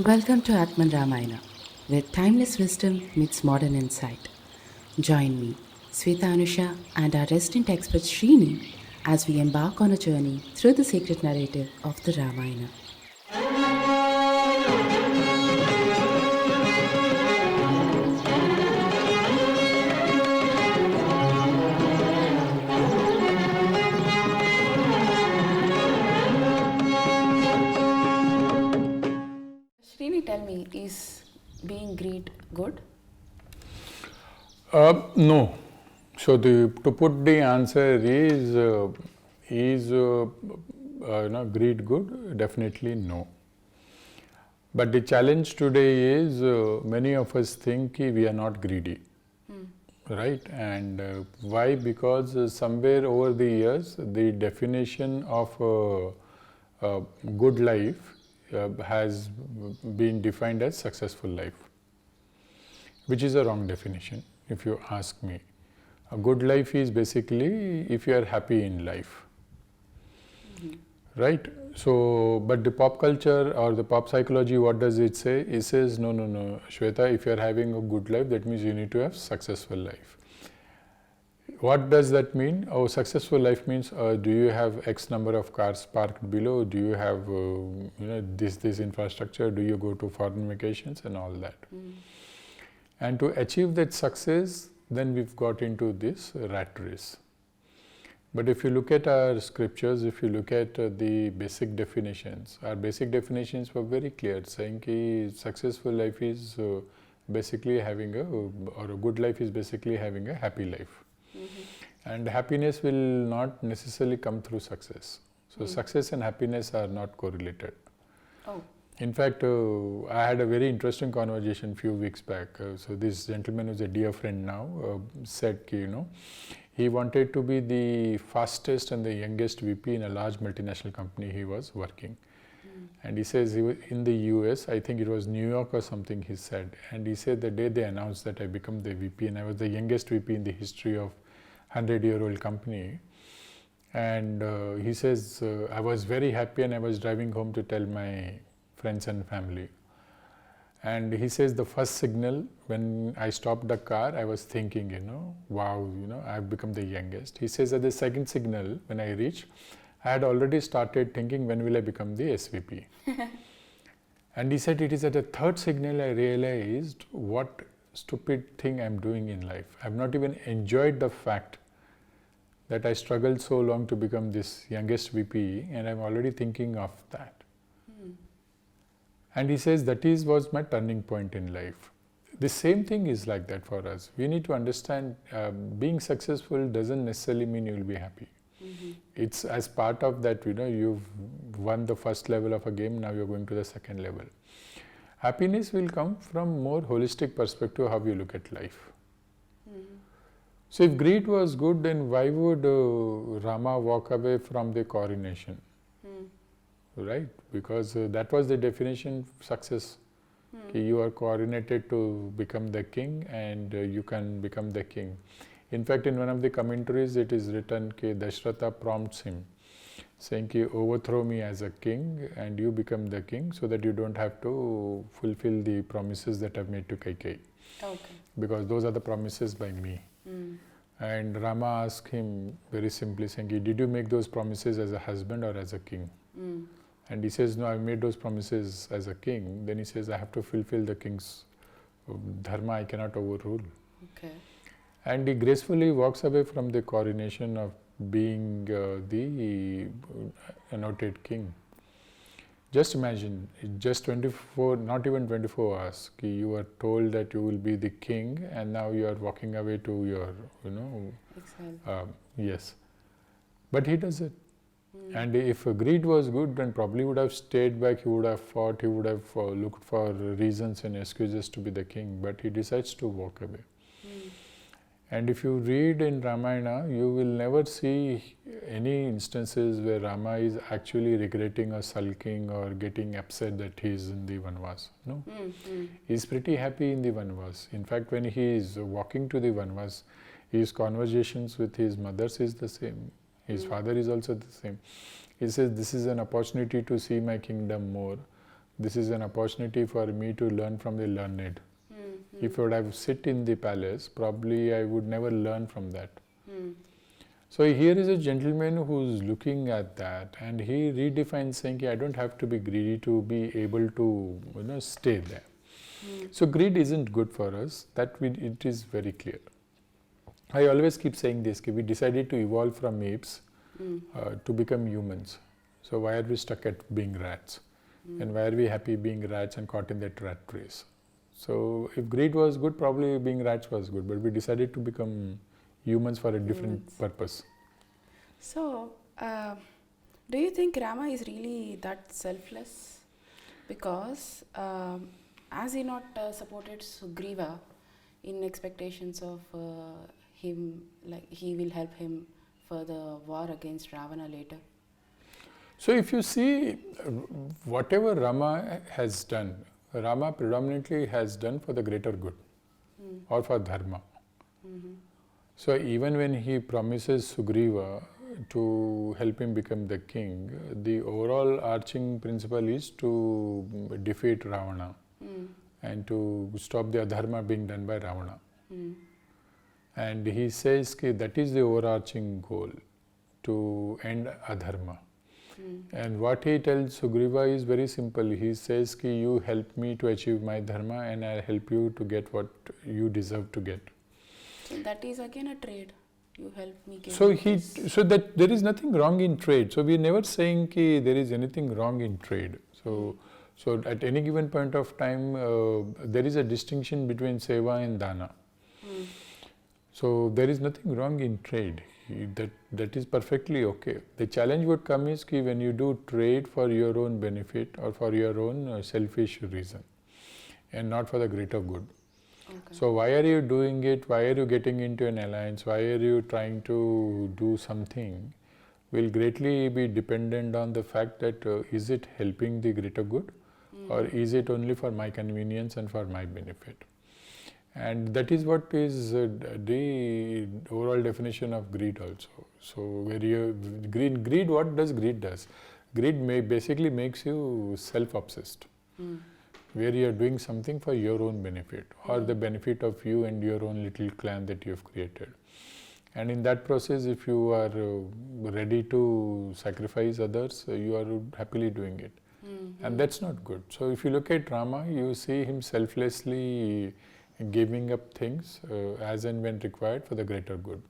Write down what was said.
Welcome to Atmanramayana, where timeless wisdom meets modern insight. Join me, Svetanusha, and our resident expert Srini as we embark on a journey through the sacred narrative of the Ramayana. Srini, tell me, is being greed good? No. So to put the answer is greed good? Definitely no. But the challenge today is many of us think we are not greedy, right? And why? Because somewhere over the years the definition of good life has been defined as successful life, which is a wrong definition if you ask me. A good life is basically if you are happy in life, right? So, but the pop culture or the pop psychology, what does it say? It says, no, no, no, Shweta, if you are having a good life, that means you need to have successful life. What does that mean? Oh, successful life means do you have X number of cars parked below? Do you have this infrastructure? Do you go to foreign vacations and all that? And to achieve that success, then we've got into this rat race. But if you look at our scriptures, if you look at the basic definitions, our basic definitions were very clear, saying that successful life is basically having or a good life is basically having a happy life. And happiness will not necessarily come through success. So success and happiness are not correlated. Oh. In fact, I had a very interesting conversation a few weeks back. So this gentleman who's a dear friend now said, he wanted to be the fastest and the youngest VP in a large multinational company he was working. And he says he was in the US, I think it was New York or something he said. And he said the day they announced that I become the VP and I was the youngest VP in the history of 100-year-old company. And he says, I was very happy and I was driving home to tell my friends and family. And he says the first signal when I stopped the car, I was thinking, wow, I've become the youngest. He says at the second signal when I reached, I had already started thinking when will I become the SVP. And he said it is at the third signal I realized what stupid thing I'm doing in life. I've not even enjoyed the fact that I struggled so long to become this youngest VP and I'm already thinking of that. And he says that was my turning point in life. The same thing is like that for us. We need to understand being successful doesn't necessarily mean you will be happy. It's as part of that, you've won the first level of a game, now you're going to the second level. Happiness will come from more holistic perspective how you look at life. So if greed was good, then why would Rama walk away from the coronation? Right? Because that was the definition of success. You are coordinated to become the king and you can become the king. In fact, in one of the commentaries it is written that Dashratha prompts him saying, overthrow me as a king and you become the king so that you don't have to fulfill the promises that I've made to Kaikeyi. Okay. Because those are the promises by me. And Rama asked him very simply saying, did you make those promises as a husband or as a king? And he says, no, I made those promises as a king. Then he says, I have to fulfill the king's dharma, I cannot overrule. Okay. And he gracefully walks away from the coronation of being the annotated king. Just imagine, just 24, not even 24 hours, you were told that you will be the king and now you are walking away to your, yes. But he does it. And if greed was good, then probably would have stayed back, he would have fought, he would have looked for reasons and excuses to be the king, but he decides to walk away. And if you read in Ramayana, you will never see any instances where Rama is actually regretting or sulking or getting upset that he is in the Vanvas. No, he is pretty happy in the Vanvas. In fact, when he is walking to the Vanvas, his conversations with his mothers is the same. His father is also the same. He says, this is an opportunity to see my kingdom more. this is an opportunity for me to learn from the learned. If I would have sit in the palace, probably I would never learn from that. So here is a gentleman who's looking at that, and he redefines saying, I don't have to be greedy to be able to stay there. So greed isn't good for us, it is very clear. I always keep saying this, we decided to evolve from apes to become humans. So why are we stuck at being rats? And why are we happy being rats and caught in that rat race? So if greed was good, probably being rats was good, but we decided to become humans for a different purpose. So, do you think Rama is really that selfless? Because has he not supported Sugriva in expectations of him, like he will help him for the war against Ravana later? So if you see whatever Rama has done, Rama predominantly has done for the greater good or for dharma. So even when he promises Sugriva to help him become the king, the overall arching principle is to defeat Ravana and to stop the adharma being done by Ravana. And he says that is the overarching goal, to end adharma. And what he tells Sugriva is very simple. He says, you help me to achieve my dharma and I'll help you to get what you deserve to get. So that is again a trade. You help me get so that there is nothing wrong in trade. So we are never saying there is anything wrong in trade. So at any given point of time, there is a distinction between seva and dana. So there is nothing wrong in trade. That is perfectly okay. The challenge would come is when you do trade for your own benefit or for your own selfish reason and not for the greater good. Okay. So why are you doing it? Why are you getting into an alliance? Why are you trying to do something? Will greatly be dependent on the fact that is it helping the greater good or is it only for my convenience and for my benefit? And that is what is the overall definition of greed also. So where greed, what does greed does? Greed basically makes you self-obsessed, where you are doing something for your own benefit or the benefit of you and your own little clan that you have created. And in that process, if you are ready to sacrifice others, you are happily doing it. And that's not good. So if you look at Rama, you see him selflessly giving up things as and when required for the greater good.